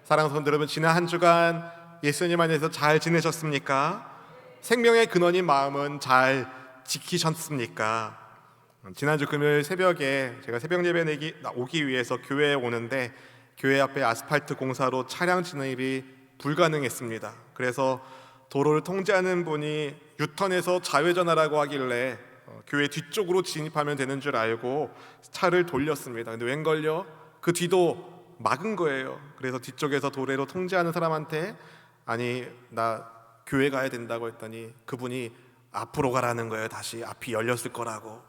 사랑하는 성도 여러분, 지난 한 주간 예수님 안에서 잘 지내셨습니까? 생명의 근원인 마음은 잘 지키셨습니까? 지난주 금요일 새벽에 제가 새벽 예배 오기 위해서 교회에 오는데 교회 앞에 아스팔트 공사로 차량 진입이 불가능했습니다. 그래서 도로를 통제하는 분이 유턴해서 좌회전하라고 하길래 교회 뒤쪽으로 진입하면 되는 줄 알고 차를 돌렸습니다. 근데 웬걸요? 그 뒤도 막은 거예요. 그래서 뒤쪽에서 도로로 통제하는 사람한테 아니 나 교회 가야 된다고 했더니 그분이 앞으로 가라는 거예요. 다시 앞이 열렸을 거라고.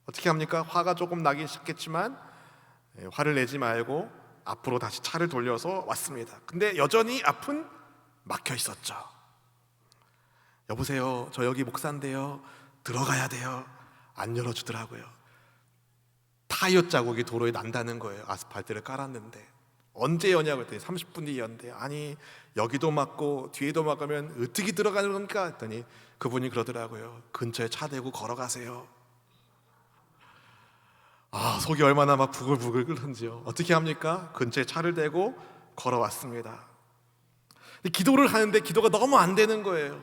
어떻게 합니까? 화가 조금 나긴 시작했지만 화를 내지 말고 앞으로 다시 차를 돌려서 왔습니다. 근데 여전히 앞은 막혀 있었죠. 여보세요, 저 여기 목사인데요, 들어가야 돼요. 안 열어주더라고요. 타이어 자국이 도로에 난다는 거예요. 아스팔트를 깔았는데 언제 여냐고 했더니 30분 뒤에 연대. 아니 여기도 막고 뒤에도 막으면 어떻게 들어가는 겁니까? 했더니 그분이 그러더라고요. 근처에 차 대고 걸어가세요. 속이 얼마나 막 부글부글 끓는지요. 어떻게 합니까? 근처에 차를 대고 걸어왔습니다. 기도를 하는데 기도가 너무 안 되는 거예요.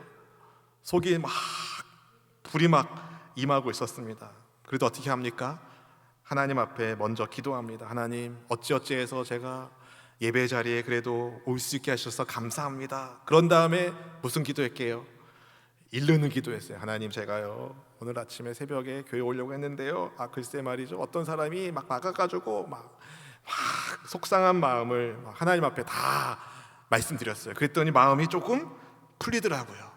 속이 막 불이 막 임하고 있었습니다. 그래도 어떻게 합니까? 하나님 앞에 먼저 기도합니다. 하나님, 어찌어찌해서 제가 예배 자리에 그래도 올 수 있게 하셔서 감사합니다. 그런 다음에 무슨 기도할게요? 이르는 기도했어요. 하나님, 제가요 오늘 아침에 새벽에 교회 오려고 했는데요, 글쎄 말이죠, 어떤 사람이 막 막아가지고 막 속상한 마음을 하나님 앞에 다 말씀드렸어요. 그랬더니 마음이 조금 풀리더라고요.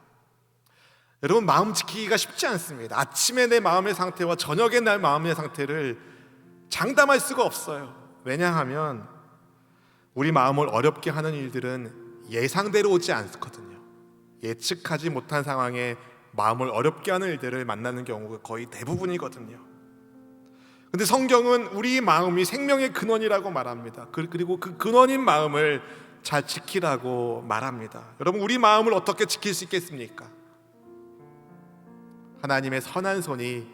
여러분, 마음 지키기가 쉽지 않습니다. 아침에 내 마음의 상태와 저녁에 내 마음의 상태를 장담할 수가 없어요. 왜냐하면 우리 마음을 어렵게 하는 일들은 예상대로 오지 않거든요. 예측하지 못한 상황에 마음을 어렵게 하는 일들을 만나는 경우가 거의 대부분이거든요. 근데 성경은 우리 마음이 생명의 근원이라고 말합니다. 그리고 그 근원인 마음을 잘 지키라고 말합니다. 여러분, 우리 마음을 어떻게 지킬 수 있겠습니까? 하나님의 선한 손이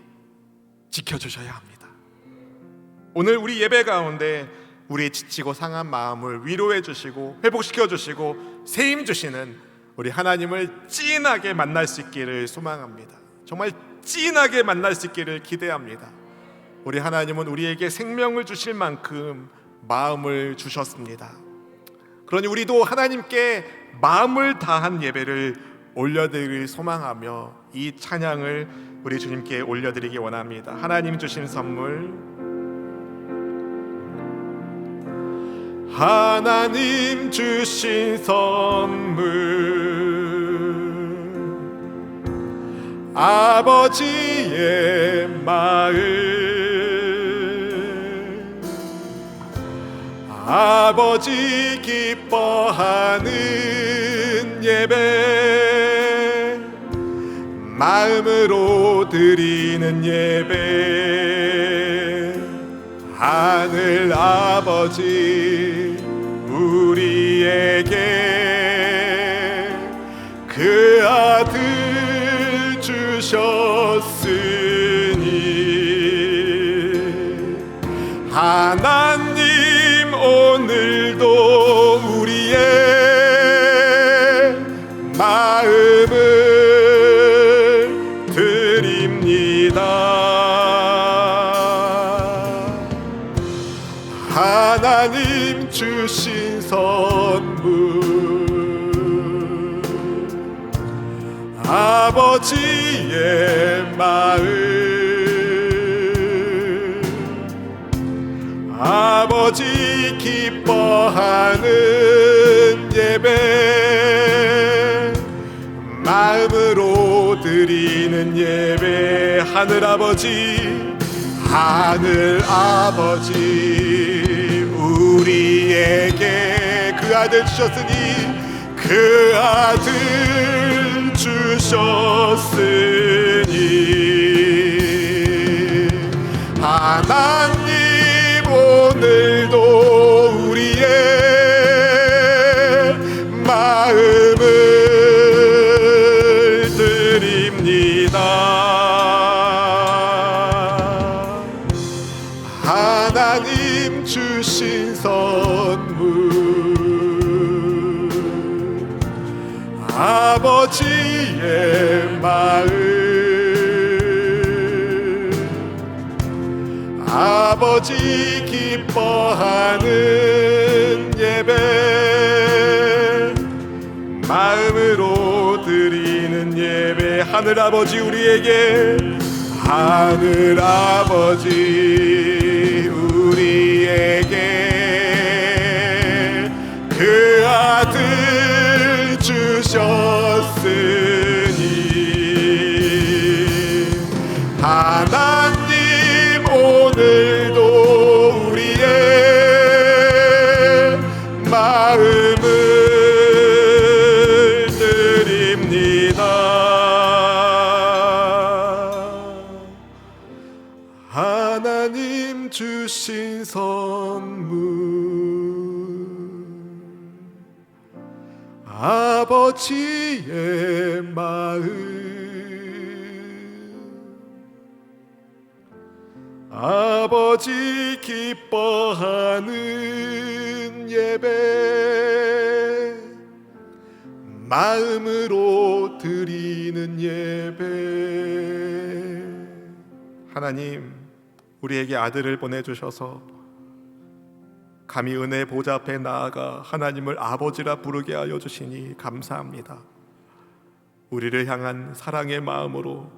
지켜주셔야 합니다. 오늘 우리 예배 가운데 우리의 지치고 상한 마음을 위로해 주시고 회복시켜 주시고 세임 주시는 우리 하나님을 찐하게 만날 수 있기를 소망합니다. 정말 찐하게 만날 수 있기를 기대합니다. 우리 하나님은 우리에게 생명을 주실 만큼 마음을 주셨습니다. 그러니 우리도 하나님께 마음을 다한 예배를 올려드리길 소망하며 이 찬양을 우리 주님께 올려드리기 원합니다. 하나님 주신 선물, 하나님 주신 선물, 아버지의 마음, 아버지 기뻐하는 예배, 마음으로 드리는 예배, 하늘 아버지 우리에게 그 아들 주셨으니 하나님 오늘도 우리의 마음을 드립니다. 하나님 주신 선물, 아버지의 마음, 아버지 기뻐하는 예배, 마음으로 드리는 예배, 하늘 아버지, 하늘 아버지 우리에게 그 아들 주셨으니 그 아들 주셨으니 하나님 오늘도 우리의 마음을 드립니다. 하나님 주신 선물, 아버지의 마음, 아버지 기뻐하는 예배, 마음으로 드리는 예배. 하늘아버지 우리에게, 하늘아버지 우리에게 그 아들 주셨으니, 하나님 오늘도 우리의 마음을 드립니다. 하나님 주신 선물, 아버지의 마음, 아버지 기뻐하는 예배, 마음으로 드리는 예배. 하나님, 우리에게 아들을 보내주셔서 감히 은혜 보좌 앞에 나아가 하나님을 아버지라 부르게 하여 주시니 감사합니다. 우리를 향한 사랑의 마음으로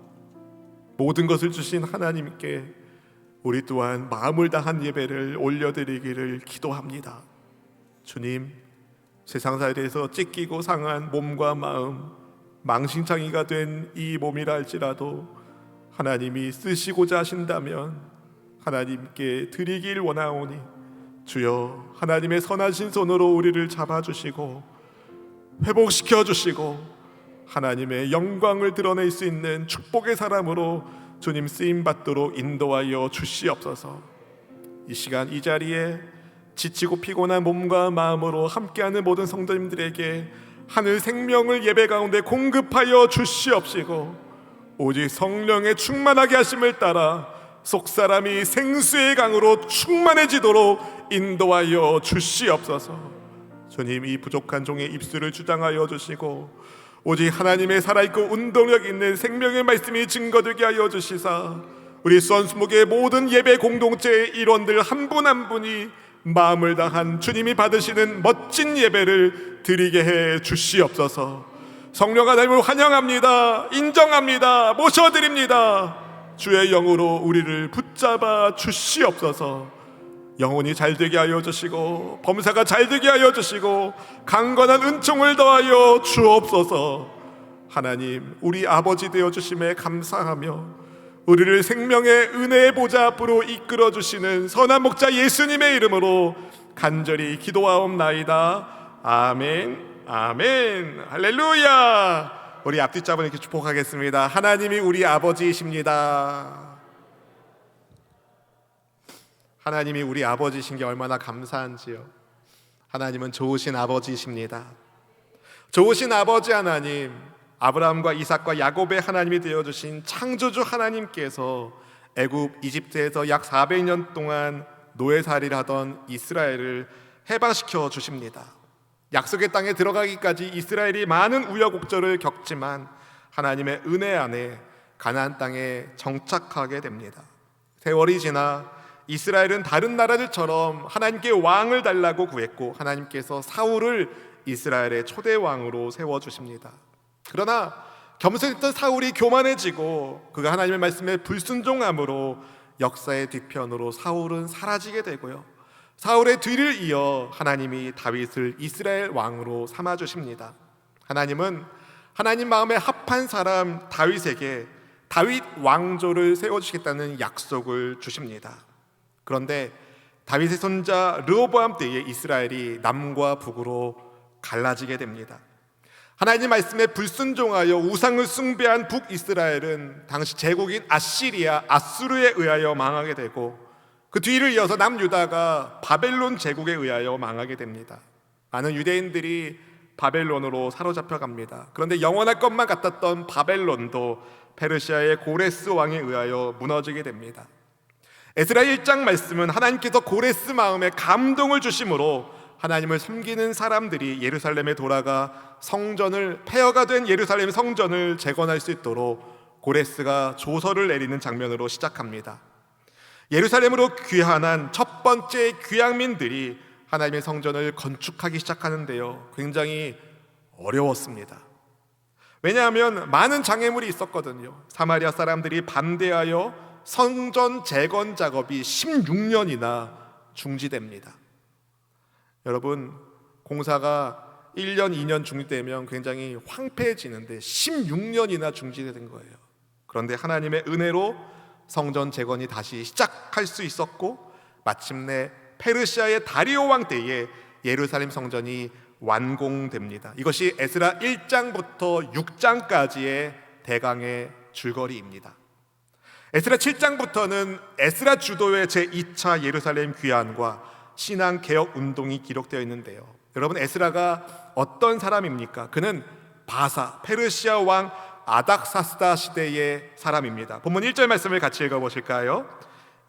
모든 것을 주신 하나님께 우리 또한 마음을 다한 예배를 올려드리기를 기도합니다. 주님, 세상살이에서 찢기고 상한 몸과 마음, 망신창이가 된 이 몸이라 할지라도 하나님이 쓰시고자 하신다면 하나님께 드리길 원하오니, 주여 하나님의 선하신 손으로 우리를 잡아주시고 회복시켜 주시고 하나님의 영광을 드러낼 수 있는 축복의 사람으로 주님 쓰임받도록 인도하여 주시옵소서. 이 시간 이 자리에 지치고 피곤한 몸과 마음으로 함께하는 모든 성도님들에게 하늘 생명을 예배 가운데 공급하여 주시옵시고, 오직 성령의 충만하게 하심을 따라 속사람이 생수의 강으로 충만해지도록 인도하여 주시옵소서. 주님, 이 부족한 종의 입술을 주장하여 주시고 오직 하나님의 살아있고 운동력 있는 생명의 말씀이 증거되게 하여 주시사, 우리 수원수목의 모든 예배 공동체의 일원들 한 분 한 분이 마음을 다한 주님이 받으시는 멋진 예배를 드리게 해 주시옵소서. 성령 하나님을 환영합니다. 인정합니다. 모셔드립니다. 주의 영으로 우리를 붙잡아 주시옵소서. 영혼이 잘되게 하여 주시고 범사가 잘되게 하여 주시고 강건한 은총을 더하여 주옵소서. 하나님, 우리 아버지 되어 주심에 감사하며 우리를 생명의 은혜의 보좌 앞으로 이끌어 주시는 선한 목자 예수님의 이름으로 간절히 기도하옵나이다. 아멘, 아멘, 할렐루야. 우리 앞뒤 잡은 이렇게 축복하겠습니다. 하나님이 우리 아버지이십니다. 하나님이 우리 아버지이신 게 얼마나 감사한지요. 하나님은 좋으신 아버지이십니다. 좋으신 아버지 하나님, 아브라함과 이삭과 야곱의 하나님이 되어주신 창조주 하나님께서 애굽 이집트에서 약 400년 동안 노예살이를 하던 이스라엘을 해방시켜 주십니다. 약속의 땅에 들어가기까지 이스라엘이 많은 우여곡절을 겪지만 하나님의 은혜 안에 가나안 땅에 정착하게 됩니다. 세월이 지나 이스라엘은 다른 나라들처럼 하나님께 왕을 달라고 구했고 하나님께서 사울을 이스라엘의 초대 왕으로 세워주십니다. 그러나 겸손했던 사울이 교만해지고 그가 하나님의 말씀에 불순종함으로 역사의 뒤편으로 사울은 사라지게 되고요, 사울의 뒤를 이어 하나님이 다윗을 이스라엘 왕으로 삼아주십니다. 하나님은 하나님 마음에 합한 사람 다윗에게 다윗 왕조를 세워주시겠다는 약속을 주십니다. 그런데 다윗의 손자 르호보암 때에 이스라엘이 남과 북으로 갈라지게 됩니다. 하나님 말씀에 불순종하여 우상을 숭배한 북이스라엘은 당시 제국인 아시리아 아수르에 의하여 망하게 되고 그 뒤를 이어서 남유다가 바벨론 제국에 의하여 망하게 됩니다. 많은 유대인들이 바벨론으로 사로잡혀 갑니다. 그런데 영원할 것만 같았던 바벨론도 페르시아의 고레스 왕에 의하여 무너지게 됩니다. 에스라 1장 말씀은 하나님께서 고레스 마음에 감동을 주심으로 하나님을 섬기는 사람들이 예루살렘에 돌아가 폐허가 된 예루살렘 성전을 재건할 수 있도록 고레스가 조서를 내리는 장면으로 시작합니다. 예루살렘으로 귀환한 첫 번째 귀향민들이 하나님의 성전을 건축하기 시작하는데요, 굉장히 어려웠습니다. 왜냐하면 많은 장애물이 있었거든요. 사마리아 사람들이 반대하여 성전 재건 작업이 16년이나 중지됩니다. 여러분, 공사가 1년, 2년 중지되면 굉장히 황폐해지는데 16년이나 중지된 거예요. 그런데 하나님의 은혜로 성전 재건이 다시 시작할 수 있었고, 마침내 페르시아의 다리오 왕 때에 예루살렘 성전이 완공됩니다. 이것이 에스라 1장부터 6장까지의 대강의 줄거리입니다. 에스라 7장부터는 에스라 주도의 제2차 예루살렘 귀환과 신앙 개혁 운동이 기록되어 있는데요, 여러분, 에스라가 어떤 사람입니까? 그는 페르시아 왕 아닥사스다 시대의 사람입니다. 본문 1절 말씀을 같이 읽어보실까요?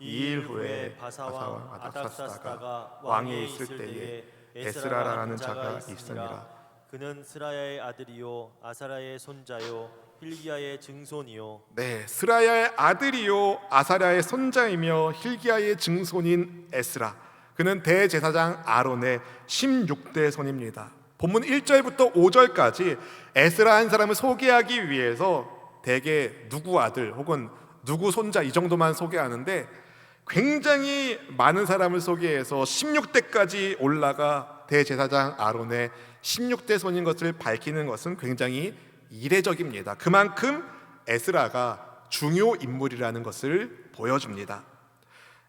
이 일 후에 바사 왕 아닥사스다가 왕위에 있을 때에 에스라라는 자가 있으니라. 그는 스라야의 아들이요 아사랴의 손자요 hil기야의 증손이요. 네, 스라야의 아들이요 아사랴의 손자이며 hil기야의 증손인 에스라. 그는 대제사장 아론의 16대 손입니다. 본문 1절부터 5절까지 에스라 한 사람을 소개하기 위해서 대개 누구 아들 혹은 누구 손자 이 정도만 소개하는데, 굉장히 많은 사람을 소개해서 16대까지 올라가 대제사장 아론의 16대 손인 것을 밝히는 것은 굉장히 이례적입니다. 그만큼 에스라가 중요 인물이라는 것을 보여줍니다.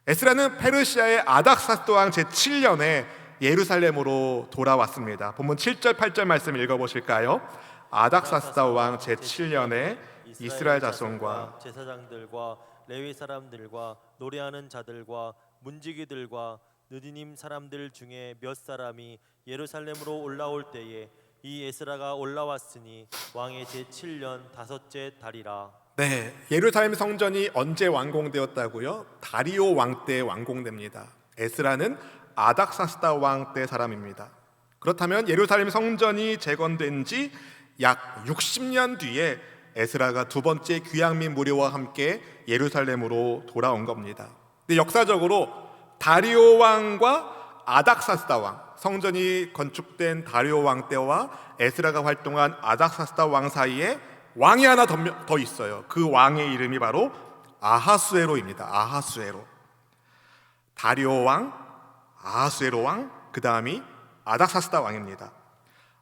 에스라는 페르시아의 아닥사스다 왕 제7년에 예루살렘으로 돌아왔습니다. 본문 7절 8절 말씀 읽어보실까요? 아닥사스다 왕 제7년에 이스라엘 자손과 제사장들과 레위 사람들과 노래하는 자들과 문지기들과 느디님 사람들 중에 몇 사람이 예루살렘으로 올라올 때에 이 에스라가 올라왔으니 왕의 제7년 다섯째 달이라. 네, 예루살렘 성전이 언제 완공되었다고요? 다리오 왕 때 완공됩니다. 에스라는 아닥사스다 왕 때 사람입니다. 그렇다면 예루살렘 성전이 재건된 지 약 60년 뒤에 에스라가 두 번째 귀향민 무리와 함께 예루살렘으로 돌아온 겁니다. 근데 역사적으로 다리오 왕과 아닥사스다 왕, 성전이 건축된 다리오 왕 때와 에스라가 활동한 아닥사스다 왕 사이에 왕이 하나 더 있어요. 그 왕의 이름이 바로 아하수에로입니다. 아하수에로. 다리오 왕, 아하수에로 왕, 그 다음이 아닥사스다 왕입니다.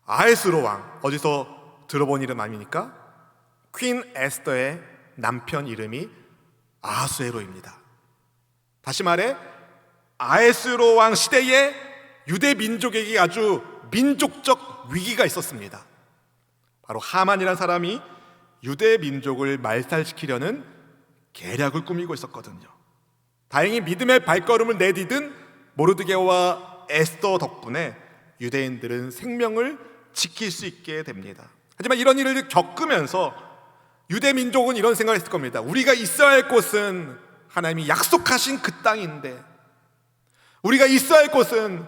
아하수에로 왕, 어디서 들어본 이름 아닙니까? 퀸 에스더의 남편 이름이 아하수에로입니다. 다시 말해 아하수에로 왕 시대에 유대 민족에게 아주 민족적 위기가 있었습니다. 바로 하만이라는 사람이 유대 민족을 말살시키려는 계략을 꾸미고 있었거든요. 다행히 믿음의 발걸음을 내디딘 모르드게와 에스더 덕분에 유대인들은 생명을 지킬 수 있게 됩니다. 하지만 이런 일을 겪으면서 유대 민족은 이런 생각을 했을 겁니다. 우리가 있어야 할 곳은 하나님이 약속하신 그 땅인데, 우리가 있어야 할 곳은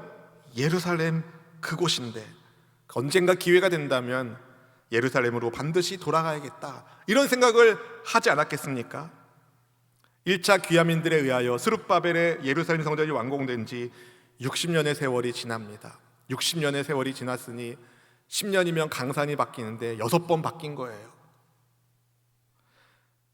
예루살렘 그곳인데, 언젠가 기회가 된다면 예루살렘으로 반드시 돌아가야겠다, 이런 생각을 하지 않았겠습니까? 1차 귀환민들에 의하여 스룹바벨의 예루살렘 성전이 완공된 지 60년의 세월이 지납니다. 60년의 세월이 지났으니 10년이면 강산이 바뀌는데 6번 바뀐 거예요.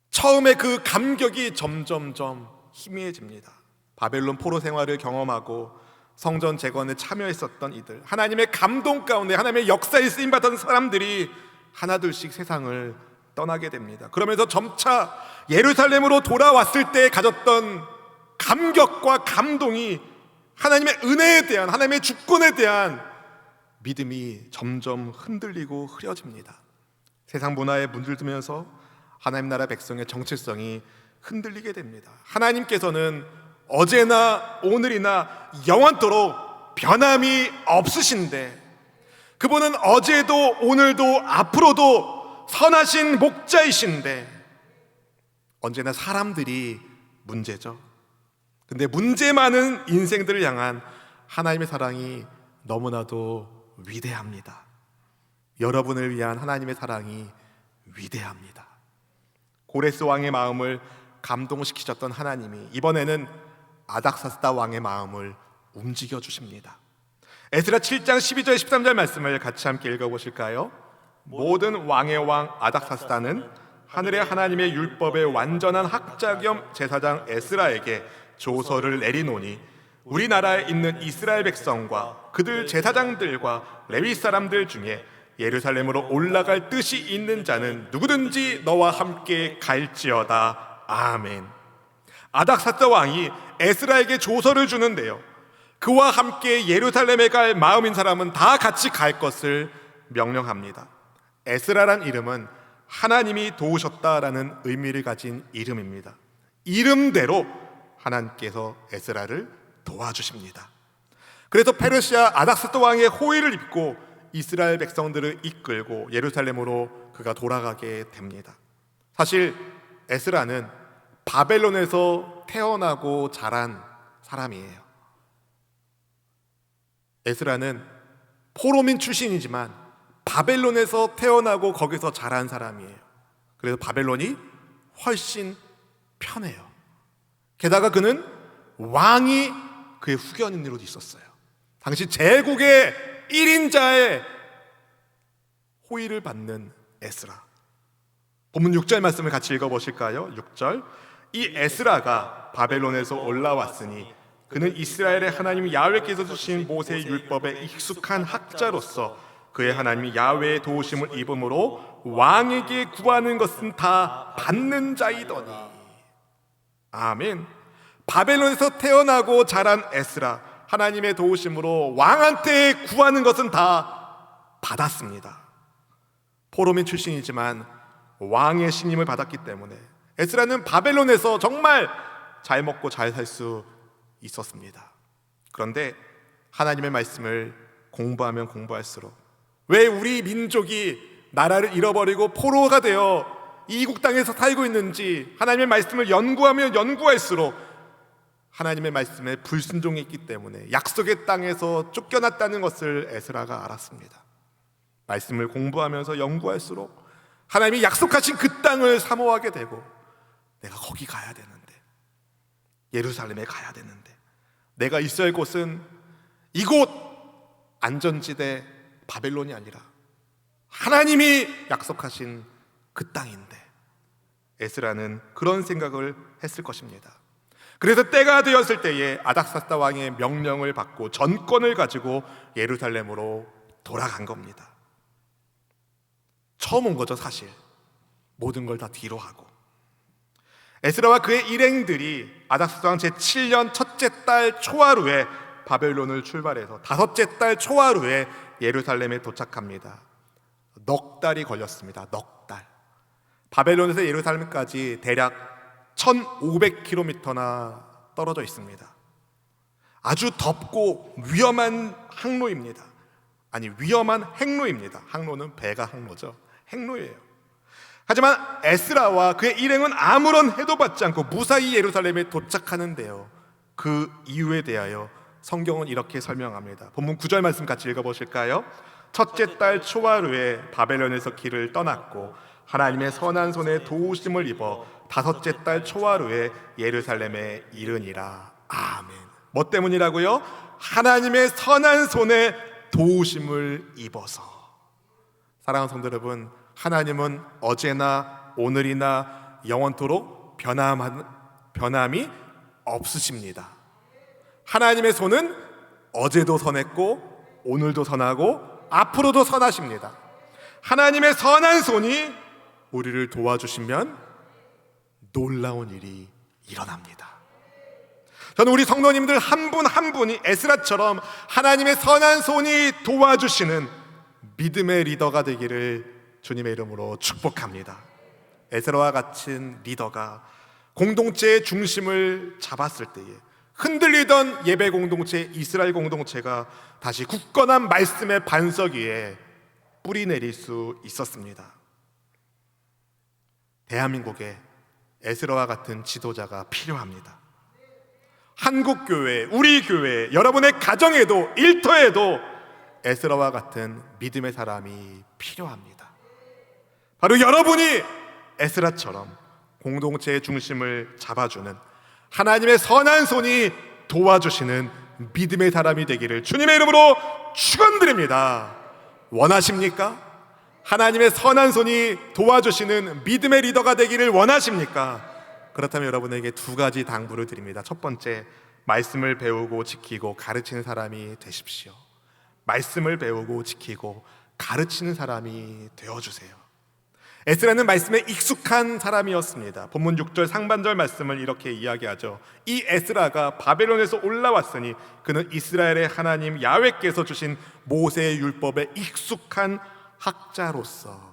처음에 그 감격이 점점점 희미해집니다. 바벨론 포로 생활을 경험하고 성전 재건에 참여했었던 이들, 하나님의 감동 가운데 하나님의 역사에 쓰임받던 사람들이 하나둘씩 세상을 떠나게 됩니다. 그러면서 점차 예루살렘으로 돌아왔을 때 가졌던 감격과 감동이 하나님의 은혜에 대한, 하나님의 주권에 대한 믿음이 점점 흔들리고 흐려집니다. 세상 문화에 물들면서 하나님 나라 백성의 정체성이 흔들리게 됩니다. 하나님께서는 어제나 오늘이나 영원토록 변함이 없으신데, 그분은 어제도 오늘도 앞으로도 선하신 목자이신데, 언제나 사람들이 문제죠. 근데 문제 많은 인생들을 향한 하나님의 사랑이 너무나도 위대합니다. 여러분을 위한 하나님의 사랑이 위대합니다. 고레스 왕의 마음을 감동시키셨던 하나님이 이번에는 아닥사스다 왕의 마음을 움직여 주십니다. 에스라 7장 12절 13절 말씀을 같이 함께 읽어보실까요? 모든 왕의 왕 아닥사스다는 하늘의 하나님의 율법의 완전한 학자 겸 제사장 에스라에게 조서를 내리노니 우리나라에 있는 이스라엘 백성과 그들 제사장들과 레위 사람들 중에 예루살렘으로 올라갈 뜻이 있는 자는 누구든지 너와 함께 갈지어다. 아멘. 아닥사스다 왕이 에스라에게 조서를 주는데요, 그와 함께 예루살렘에 갈 마음인 사람은 다 같이 갈 것을 명령합니다. 에스라란 이름은 하나님이 도우셨다라는 의미를 가진 이름입니다. 이름대로 하나님께서 에스라를 도와주십니다. 그래서 페르시아 아닥사스다 왕의 호의를 입고 이스라엘 백성들을 이끌고 예루살렘으로 그가 돌아가게 됩니다. 사실 에스라는 바벨론에서 태어나고 자란 사람이에요. 에스라는 포로민 출신이지만 바벨론에서 태어나고 거기서 자란 사람이에요. 그래서 바벨론이 훨씬 편해요. 게다가 그는 왕이 그의 후견인으로 있었어요. 당시 제국의 1인자의 호의를 받는 에스라. 본문 6절 말씀을 같이 읽어보실까요? 6절. 이 에스라가 바벨론에서 올라왔으니 그는 이스라엘의 하나님 야훼께서 주신 모세의 율법에 익숙한 학자로서 그의 하나님 야훼의 도우심을 입음으로 왕에게 구하는 것은 다 받는 자이더니. 아멘. 바벨론에서 태어나고 자란 에스라, 하나님의 도우심으로 왕한테 구하는 것은 다 받았습니다. 포로민 출신이지만 왕의 신임을 받았기 때문에 에스라는 바벨론에서 정말 잘 먹고 잘 살 수 있었습니다. 그런데 하나님의 말씀을 공부하면 공부할수록 왜 우리 민족이 나라를 잃어버리고 포로가 되어 이국 땅에서 살고 있는지 하나님의 말씀을 연구하면 연구할수록 하나님의 말씀에 불순종했기 때문에 약속의 땅에서 쫓겨났다는 것을 에스라가 알았습니다. 말씀을 공부하면서 연구할수록 하나님이 약속하신 그 땅을 사모하게 되고, 내가 거기 가야 되는데, 예루살렘에 가야 되는데, 내가 있어야 할 곳은 이곳 안전지대 바벨론이 아니라 하나님이 약속하신 그 땅인데, 에스라는 그런 생각을 했을 것입니다. 그래서 때가 되었을 때에 아닥사스다 왕의 명령을 받고 전권을 가지고 예루살렘으로 돌아간 겁니다. 처음 온 거죠, 사실. 모든 걸 다 뒤로 하고. 에스라와 그의 일행들이 아닥사스다 왕 제7년 첫째 달 초하루에 바벨론을 출발해서 다섯째 달 초하루에 예루살렘에 도착합니다. 넉 달이 걸렸습니다. 넉 달. 바벨론에서 예루살렘까지 대략 1500km나 떨어져 있습니다. 아주 덥고 위험한 항로입니다. 아니, 위험한 행로입니다. 항로는 배가 항로죠. 행로예요. 하지만 에스라와 그의 일행은 아무런 해도 받지 않고 무사히 예루살렘에 도착하는데요, 그 이유에 대하여 성경은 이렇게 설명합니다. 본문 9절 말씀 같이 읽어보실까요? 첫째 달 초하루에 바벨론에서 길을 떠났고 하나님의 선한 손에 도우심을 입어 다섯째 달 초하루에 예루살렘에 이르니라. 아멘. 뭐 때문이라고요? 하나님의 선한 손에 도우심을 입어서. 사랑하는 성도 여러분, 하나님은 어제나 오늘이나 영원토록 변함이 없으십니다. 하나님의 손은 어제도 선했고 오늘도 선하고 앞으로도 선하십니다. 하나님의 선한 손이 우리를 도와주시면 놀라운 일이 일어납니다. 저는 우리 성도님들 한 분 한 분이 에스라처럼 하나님의 선한 손이 도와주시는 믿음의 리더가 되기를 주님의 이름으로 축복합니다. 에스라와 같은 리더가 공동체의 중심을 잡았을 때에 흔들리던 예배 공동체, 이스라엘 공동체가 다시 굳건한 말씀의 반석 위에 뿌리 내릴 수 있었습니다. 대한민국에 에스라와 같은 지도자가 필요합니다. 한국교회, 우리 교회, 여러분의 가정에도 일터에도 에스라와 같은 믿음의 사람이 필요합니다. 바로 여러분이 에스라처럼 공동체의 중심을 잡아주는 하나님의 선한 손이 도와주시는 믿음의 사람이 되기를 주님의 이름으로 축원드립니다. 원하십니까? 하나님의 선한 손이 도와주시는 믿음의 리더가 되기를 원하십니까? 그렇다면 여러분에게 두 가지 당부를 드립니다. 첫 번째, 말씀을 배우고 지키고 가르치는 사람이 되십시오. 말씀을 배우고 지키고 가르치는 사람이 되어주세요. 에스라는 말씀에 익숙한 사람이었습니다. 본문 6절 상반절 말씀을 이렇게 이야기하죠. 이 에스라가 바벨론에서 올라왔으니 그는 이스라엘의 하나님 야훼께서 주신 모세의 율법에 익숙한 학자로서.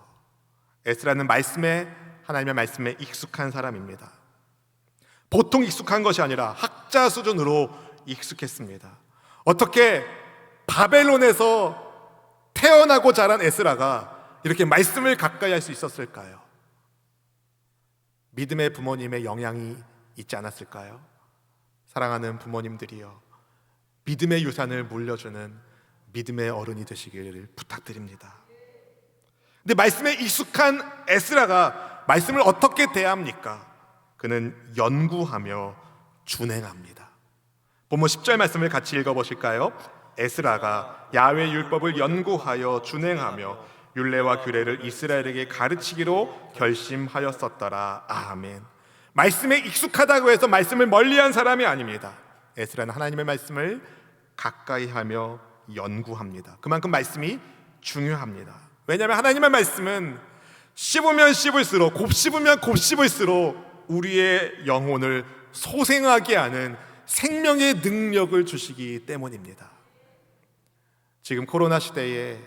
에스라는 하나님의 말씀에 익숙한 사람입니다. 보통 익숙한 것이 아니라 학자 수준으로 익숙했습니다. 어떻게 바벨론에서 태어나고 자란 에스라가 이렇게 말씀을 가까이 할 수 있었을까요? 믿음의 부모님의 영향이 있지 않았을까요? 사랑하는 부모님들이여, 믿음의 유산을 물려주는 믿음의 어른이 되시기를 부탁드립니다. 근데 말씀에 익숙한 에스라가 말씀을 어떻게 대합니까? 그는 연구하며 준행합니다. 본문 10절 말씀을 같이 읽어보실까요? 에스라가 야훼 율법을 연구하여 준행하며 율례와 규례를 이스라엘에게 가르치기로 결심하였었더라. 아멘. 말씀에 익숙하다고 해서 말씀을 멀리한 사람이 아닙니다. 에스라는 하나님의 말씀을 가까이 하며 연구합니다. 그만큼 말씀이 중요합니다. 왜냐하면 하나님의 말씀은 씹으면 씹을수록, 곱씹으면 곱씹을수록 우리의 영혼을 소생하게 하는 생명의 능력을 주시기 때문입니다. 지금 코로나 시대에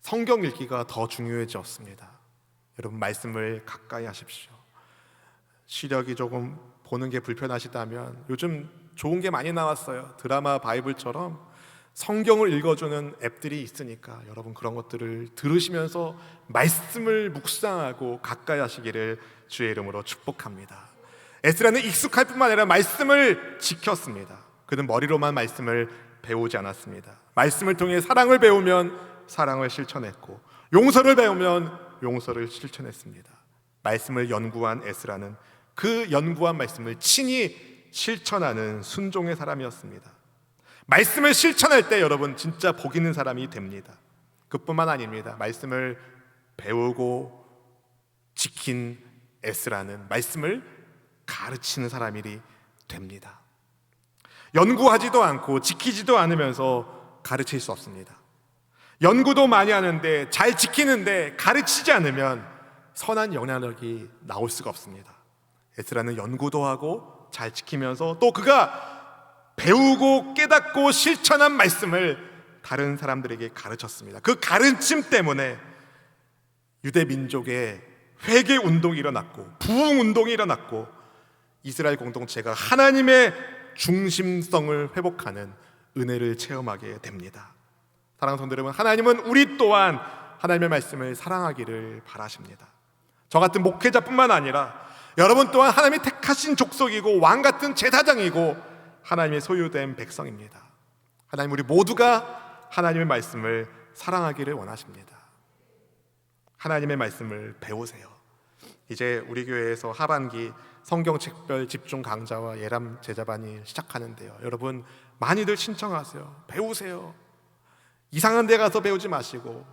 성경 읽기가 더 중요해졌습니다. 여러분, 말씀을 가까이 하십시오. 시력이 조금 보는 게 불편하시다면 요즘 좋은 게 많이 나왔어요. 드라마 바이블처럼 성경을 읽어주는 앱들이 있으니까 여러분 그런 것들을 들으시면서 말씀을 묵상하고 가까이 하시기를 주의 이름으로 축복합니다. 에스라는 익숙할 뿐만 아니라 말씀을 지켰습니다. 그는 머리로만 말씀을 배우지 않았습니다. 말씀을 통해 사랑을 배우면 사랑을 실천했고, 용서를 배우면 용서를 실천했습니다. 말씀을 연구한 에스라는 그 연구한 말씀을 친히 실천하는 순종의 사람이었습니다. 말씀을 실천할 때 여러분 진짜 복 있는 사람이 됩니다. 그뿐만 아닙니다. 말씀을 배우고 지킨 에스라는 말씀을 가르치는 사람이 됩니다. 연구하지도 않고 지키지도 않으면서 가르칠 수 없습니다. 연구도 많이 하는데 잘 지키는데 가르치지 않으면 선한 영향력이 나올 수가 없습니다. 에스라는 연구도 하고 잘 지키면서 또 그가 배우고 깨닫고 실천한 말씀을 다른 사람들에게 가르쳤습니다. 그 가르침 때문에 유대 민족의 회개 운동이 일어났고 부흥 운동이 일어났고 이스라엘 공동체가 하나님의 중심성을 회복하는 은혜를 체험하게 됩니다. 사랑하는 성도 여러분, 하나님은 우리 또한 하나님의 말씀을 사랑하기를 바라십니다. 저 같은 목회자뿐만 아니라 여러분 또한 하나님이 택하신 족속이고 왕 같은 제사장이고 하나님의 소유된 백성입니다. 하나님, 우리 모두가 하나님의 말씀을 사랑하기를 원하십니다. 하나님의 말씀을 배우세요. 이제 우리 교회에서 하반기 성경 책별 집중 강좌와 예람 제자반이 시작하는데요. 여러분 많이들 신청하세요. 배우세요. 이상한 데 가서 배우지 마시고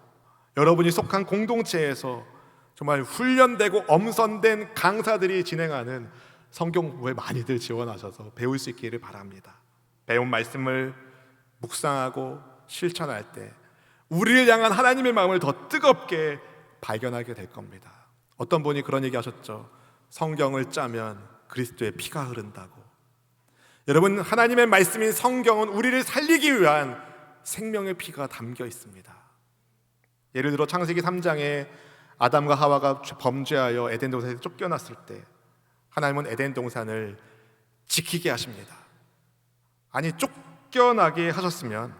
여러분이 속한 공동체에서 정말 훈련되고 엄선된 강사들이 진행하는 성경 공부에 많이들 지원하셔서 배울 수 있기를 바랍니다. 배운 말씀을 묵상하고 실천할 때 우리를 향한 하나님의 마음을 더 뜨겁게 발견하게 될 겁니다. 어떤 분이 그런 얘기 하셨죠. 성경을 짜면 그리스도의 피가 흐른다고. 여러분, 하나님의 말씀인 성경은 우리를 살리기 위한 생명의 피가 담겨 있습니다. 예를 들어 창세기 3장에 아담과 하와가 범죄하여 에덴 동산에서 쫓겨났을 때 하나님은 에덴 동산을 지키게 하십니다. 아니, 쫓겨나게 하셨으면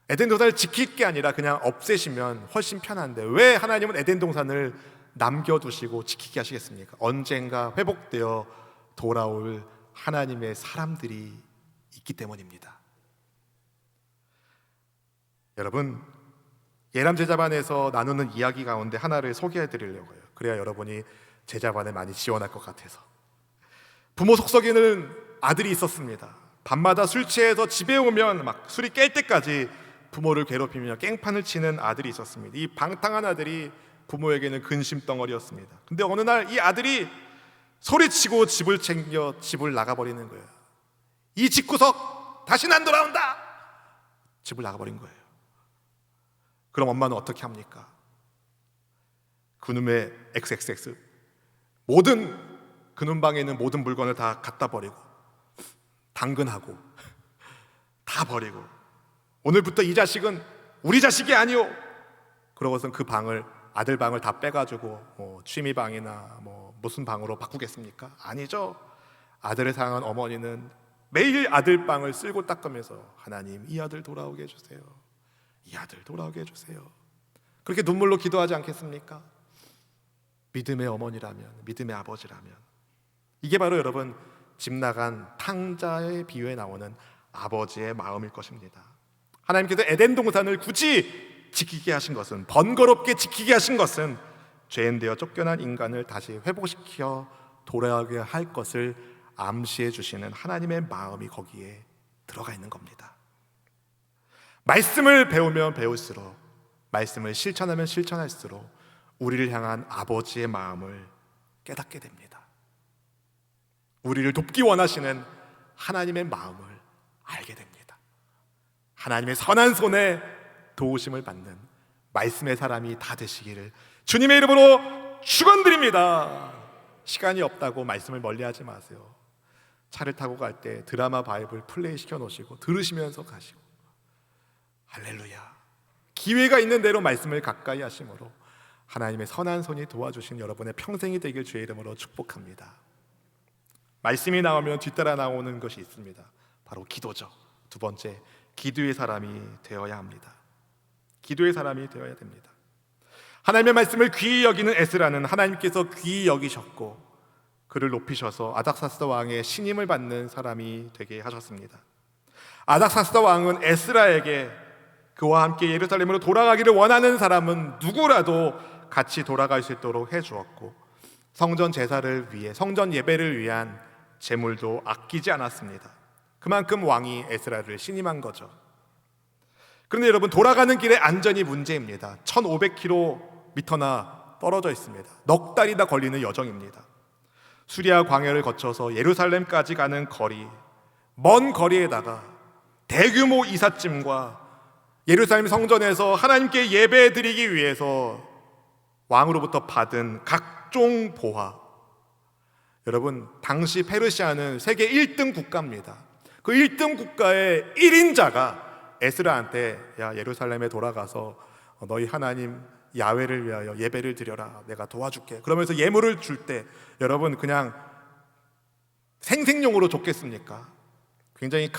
에덴 동산을 지킬 게 아니라 그냥 없애시면 훨씬 편한데 왜 하나님은 에덴 동산을 남겨두시고 지키게 하시겠습니까? 언젠가 회복되어 돌아올 하나님의 사람들이 있기 때문입니다. 여러분, 예람 제자반에서 나누는 이야기 가운데 하나를 소개해 드리려고 해요. 그래야 여러분이 제자반에 많이 지원할 것 같아서. 부모 속썩이는 아들이 있었습니다. 밤마다 술 취해서 집에 오면 막 술이 깰 때까지 부모를 괴롭히며 깽판을 치는 아들이 있었습니다. 이 방탕한 아들이 부모에게는 근심덩어리였습니다. 근데 어느 날 이 아들이 소리치고 집을 챙겨 집을 나가버리는 거예요. 이 집구석 다시는 안 돌아온다! 집을 나가버린 거예요. 그럼 엄마는 어떻게 합니까? 그놈의 XXX 모든 그놈 방에 있는 모든 물건을 다 갖다 버리고 당근하고 다 버리고 오늘부터 이 자식은 우리 자식이 아니오. 그러고선 그 방을 아들 방을 다 빼가지고 취미 방이나 무슨 방으로 바꾸겠습니까? 아니죠. 아들을 사랑한 어머니는 매일 아들 방을 쓸고 닦으면서 하나님 이 아들 돌아오게 해주세요. 이 아들 돌아오게 해주세요. 그렇게 눈물로 기도하지 않겠습니까? 믿음의 어머니라면, 믿음의 아버지라면. 이게 바로 여러분 집 나간 탕자의 비유에 나오는 아버지의 마음일 것입니다. 하나님께서 에덴 동산을 굳이 지키게 하신 것은, 번거롭게 지키게 하신 것은 죄인되어 쫓겨난 인간을 다시 회복시켜 돌아오게 할 것을 암시해 주시는 하나님의 마음이 거기에 들어가 있는 겁니다. 말씀을 배우면 배울수록, 말씀을 실천하면 실천할수록 우리를 향한 아버지의 마음을 깨닫게 됩니다. 우리를 돕기 원하시는 하나님의 마음을 알게 됩니다. 하나님의 선한 손에 도우심을 받는 말씀의 사람이 다 되시기를 주님의 이름으로 축원드립니다. 시간이 없다고 말씀을 멀리하지 마세요. 차를 타고 갈 때 드라마 바이블 플레이 시켜놓으시고 들으시면서 가시고, 할렐루야. 기회가 있는 대로 말씀을 가까이 하심으로 하나님의 선한 손이 도와주신 여러분의 평생이 되길 주의 이름으로 축복합니다. 말씀이 나오면 뒤따라 나오는 것이 있습니다. 바로 기도죠. 두 번째, 기도의 사람이 되어야 합니다. 기도의 사람이 되어야 됩니다. 하나님의 말씀을 귀히 여기는 에스라는 하나님께서 귀히 여기셨고 그를 높이셔서 아닥사스다 왕의 신임을 받는 사람이 되게 하셨습니다. 아닥사스다 왕은 에스라에게 그와 함께 예루살렘으로 돌아가기를 원하는 사람은 누구라도 같이 돌아갈 수 있도록 해주었고, 성전 제사를 위해, 성전 예배를 위한 제물도 아끼지 않았습니다. 그만큼 왕이 에스라를 신임한 거죠. 그런데 여러분, 돌아가는 길의 안전이 문제입니다. 1500km나 떨어져 있습니다. 넉 달이나 걸리는 여정입니다. 수리아 광야를 거쳐서 예루살렘까지 가는 거리, 먼 거리에다가 대규모 이삿짐과 예루살렘 성전에서 하나님께 예배드리기 위해서 왕으로부터 받은 각종 보화. 여러분, 당시 페르시아는 세계 1등 국가입니다. 그 1등 국가의 1인자가 에스라한테, 야, 예루살렘에 돌아가서 너희 하나님 야훼를 위하여 예배를 드려라, 내가 도와줄게, 그러면서 예물을 줄 때 여러분 그냥 생색용으로 줬겠습니까? 굉장히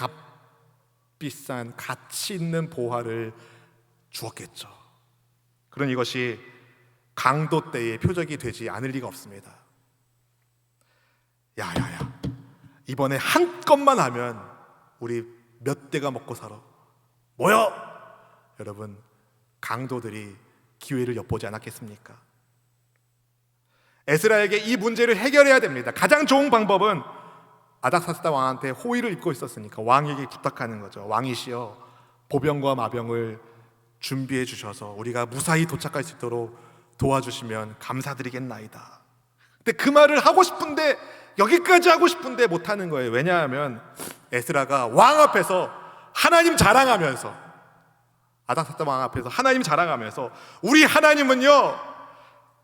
값비싼 가치 있는 보화를 주었겠죠. 그런 이것이 강도 때의 표적이 되지 않을 리가 없습니다. 야야야, 이번에 한 건만 하면 우리 몇 대가 먹고 살아. 뭐요? 여러분, 강도들이 기회를 엿보지 않았겠습니까? 에스라에게 이 문제를 해결해야 됩니다. 가장 좋은 방법은 아닥사스다 왕한테 호의를 입고 있었으니까 왕에게 부탁하는 거죠. 왕이시여, 보병과 마병을 준비해 주셔서 우리가 무사히 도착할 수 있도록 도와주시면 감사드리겠나이다. 근데 그 말을 하고 싶은데, 여기까지 하고 싶은데 못하는 거예요. 왜냐하면 에스라가 왕 앞에서 하나님 자랑하면서, 아닥사스다 왕 앞에서 하나님 자랑하면서, 우리 하나님은요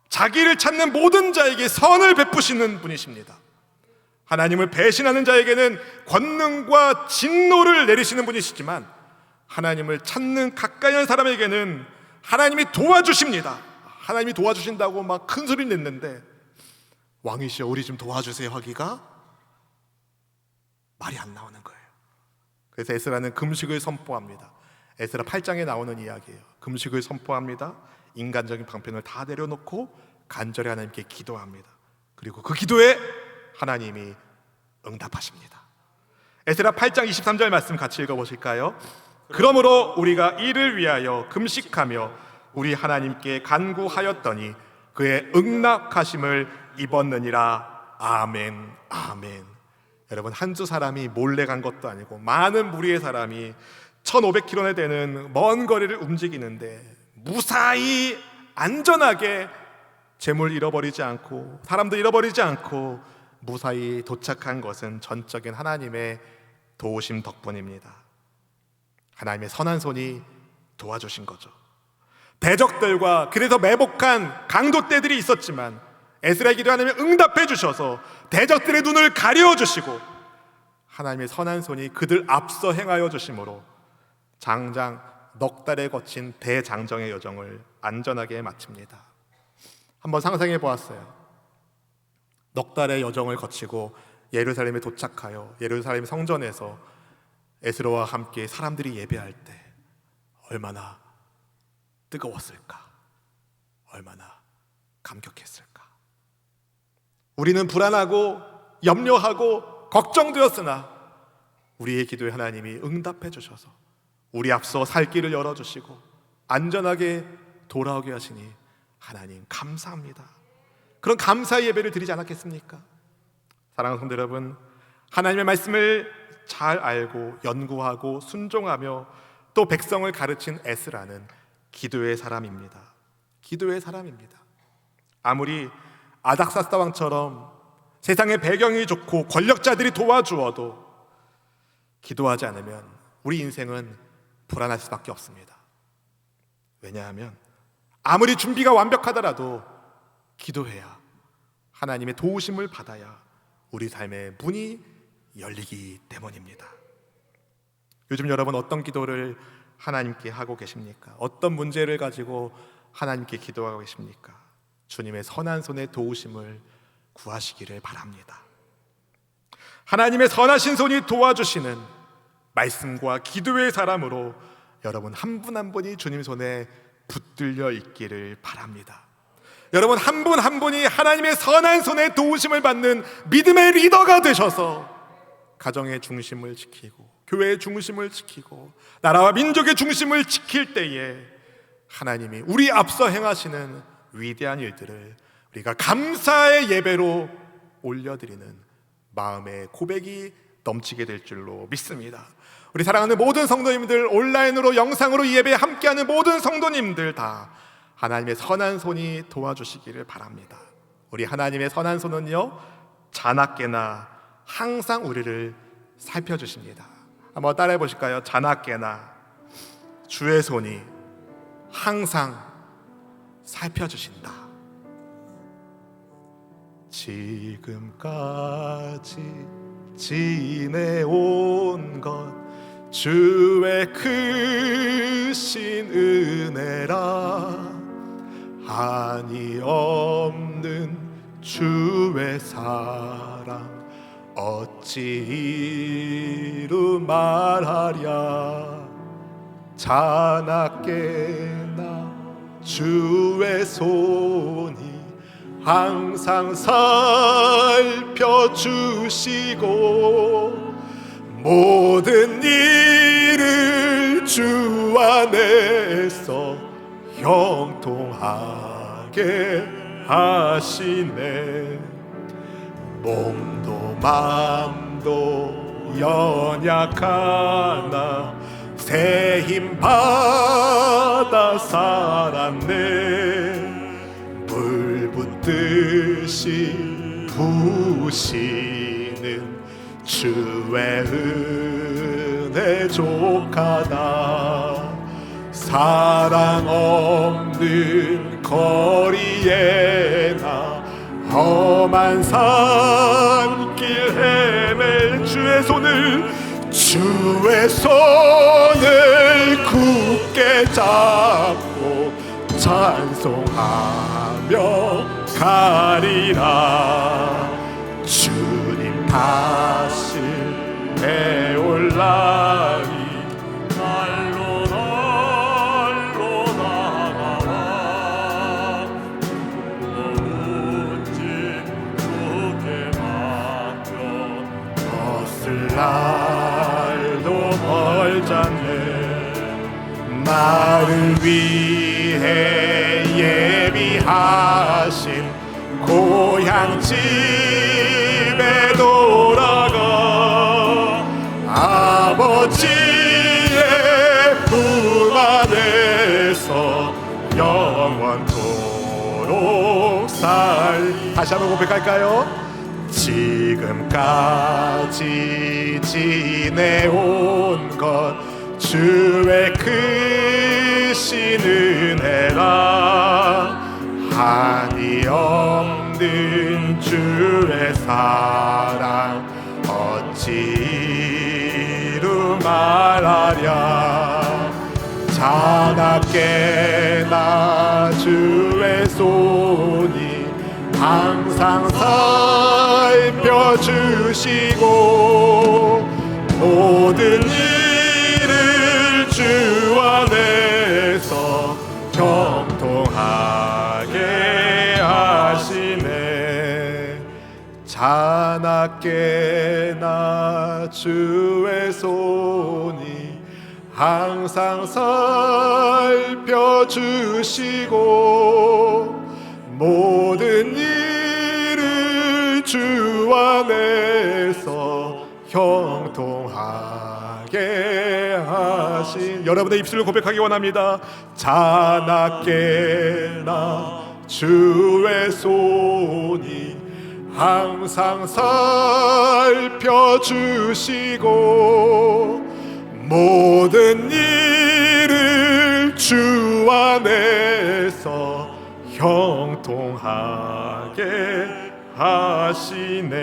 자기를 찾는 모든 자에게 선을 베푸시는 분이십니다. 하나님을 배신하는 자에게는 권능과 진노를 내리시는 분이시지만 하나님을 찾는 가까이 하는 사람에게는 하나님이 도와주십니다. 하나님이 도와주신다고 막 큰 소리 냈는데, 왕이시여 우리 좀 도와주세요 하기가 말이 안 나오는 거예요. 그래서 에스라는 금식을 선포합니다. 에스라 8장에 나오는 이야기예요. 금식을 선포합니다. 인간적인 방편을 다 내려놓고 간절히 하나님께 기도합니다. 그리고 그 기도에 하나님이 응답하십니다. 에스라 8장 23절 말씀 같이 읽어보실까요? 그러므로 우리가 이를 위하여 금식하며 우리 하나님께 간구하였더니 그의 응낙하심을 입었느니라. 아멘, 아멘. 여러분, 한두 사람이 몰래 간 것도 아니고 많은 무리의 사람이 1500km나 되는 먼 거리를 움직이는데 무사히 안전하게 재물 잃어버리지 않고 사람도 잃어버리지 않고 무사히 도착한 것은 전적인 하나님의 도우심 덕분입니다. 하나님의 선한 손이 도와주신 거죠. 대적들과 그래서 매복한 강도떼들이 있었지만 에스라의 기도에 하나님이 응답해 주셔서 대적들의 눈을 가려 주시고 하나님의 선한 손이 그들 앞서 행하여 주심으로 장장 넉 달에 거친 대장정의 여정을 안전하게 마칩니다. 한번 상상해 보았어요. 넉 달의 여정을 거치고 예루살렘에 도착하여 예루살렘 성전에서 에스라와 함께 사람들이 예배할 때 얼마나 뜨거웠을까, 얼마나 감격했을까. 우리는 불안하고 염려하고 걱정되었으나 우리의 기도에 하나님이 응답해 주셔서 우리 앞서 살 길을 열어주시고 안전하게 돌아오게 하시니 하나님 감사합니다. 그런 감사의 예배를 드리지 않았겠습니까? 사랑하는 성도 여러분, 하나님의 말씀을 잘 알고 연구하고 순종하며 또 백성을 가르친 에스라는 기도의 사람입니다. 기도의 사람입니다. 아무리 아닥사스다 왕처럼 세상의 배경이 좋고 권력자들이 도와주어도 기도하지 않으면 우리 인생은 불안할 수밖에 없습니다. 왜냐하면 아무리 준비가 완벽하더라도 기도해야 하나님의 도우심을 받아야 우리 삶의 문이 열리기 때문입니다. 요즘 여러분 어떤 기도를 하나님께 하고 계십니까? 어떤 문제를 가지고 하나님께 기도하고 계십니까? 주님의 선한 손의 도우심을 구하시기를 바랍니다. 하나님의 선하신 손이 도와주시는 말씀과 기도의 사람으로 여러분 한 분 한 분이 주님 손에 붙들려 있기를 바랍니다. 여러분 한 분 한 분이 하나님의 선한 손의 도우심을 받는 믿음의 리더가 되셔서 가정의 중심을 지키고 교회의 중심을 지키고 나라와 민족의 중심을 지킬 때에 하나님이 우리 앞서 행하시는 위대한 일들을 우리가 감사의 예배로 올려드리는 마음의 고백이 넘치게 될 줄로 믿습니다. 우리 사랑하는 모든 성도님들, 온라인으로 영상으로 이 예배에 함께하는 모든 성도님들 다 하나님의 선한 손이 도와주시기를 바랍니다. 우리 하나님의 선한 손은요 자나깨나 항상 우리를 살펴주십니다. 한번 따라해 보실까요? 자나깨나 주의 손이 항상 살펴주신다. 지금까지 지내온 것 주의 크신 은혜라. 한이 없는 주의 사랑 어찌 이루 말하랴. 자나깨나 주의 손이 항상 살펴주시고 모든 일을 주 안에서 형통하게 하시네. 몸도 맘도 연약하나 새 힘 받아 살았네. 물 붓듯이 부으시는 주의 은혜 족하다. 사랑 없는 거리에나 험한 산길 헤맬 주의 손을 굳게 잡고 찬송하며 가리라. 주님 다시 배올라니 날로 나가라. 무진 주께 맡겨 벗을 날도 멀잖네. 나를 위해 예비하신 고향 집에 돌아가 아버지의 품 안에서 영원토록 다시 한번 고백할까요? 지금까지 지내온 것 주의 크신 은혜라 한이 없는 주의 사랑 어찌 이루 말하랴 자나깨 나 주의 손이 항상 살펴주시고 모든 일을 주 안에서 형통하게 하시네 자나깨 나 주의 손이 항상 살펴주시고 모든 일을 주 안에서 형통하게 하신 여러분의 입술로 고백하기 원합니다. 자나깨 나 주의 손이 항상 살펴주시고 모든 일을 주 안에서 형통하게 하시네.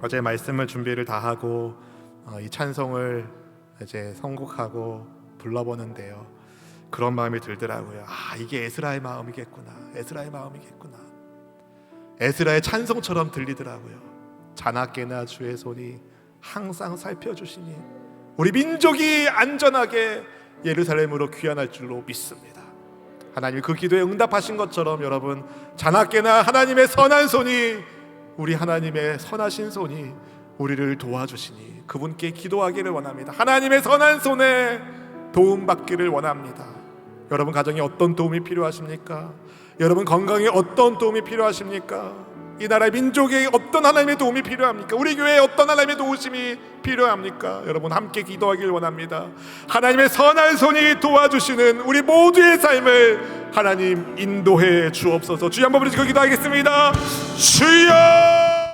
어제 말씀을 준비를 다 하고 이 찬송을 이제 선곡하고 불러보는데요. 그런 마음이 들더라고요. 아, 이게 에스라의 마음이겠구나. 에스라의 마음이겠구나. 에스라의 찬송처럼 들리더라고요. 자나깨나 주의 손이 항상 살펴주시니 우리 민족이 안전하게 예루살렘으로 귀환할 줄로 믿습니다. 하나님 그 기도에 응답하신 것처럼 여러분 자나깨나 하나님의 선한 손이 우리 하나님의 선하신 손이 우리를 도와주시니 그분께 기도하기를 원합니다. 하나님의 선한 손에 도움받기를 원합니다. 여러분 가정에 어떤 도움이 필요하십니까? 여러분 건강에 어떤 도움이 필요하십니까? 이 나라의 민족에 어떤 하나님의 도움이 필요합니까? 우리 교회에 어떤 하나님의 도우심이 필요합니까? 여러분 함께 기도하길 원합니다. 하나님의 선한 손이 도와주시는 우리 모두의 삶을 하나님 인도해 주옵소서. 주여 한번 부르시고 기도하겠습니다. 주여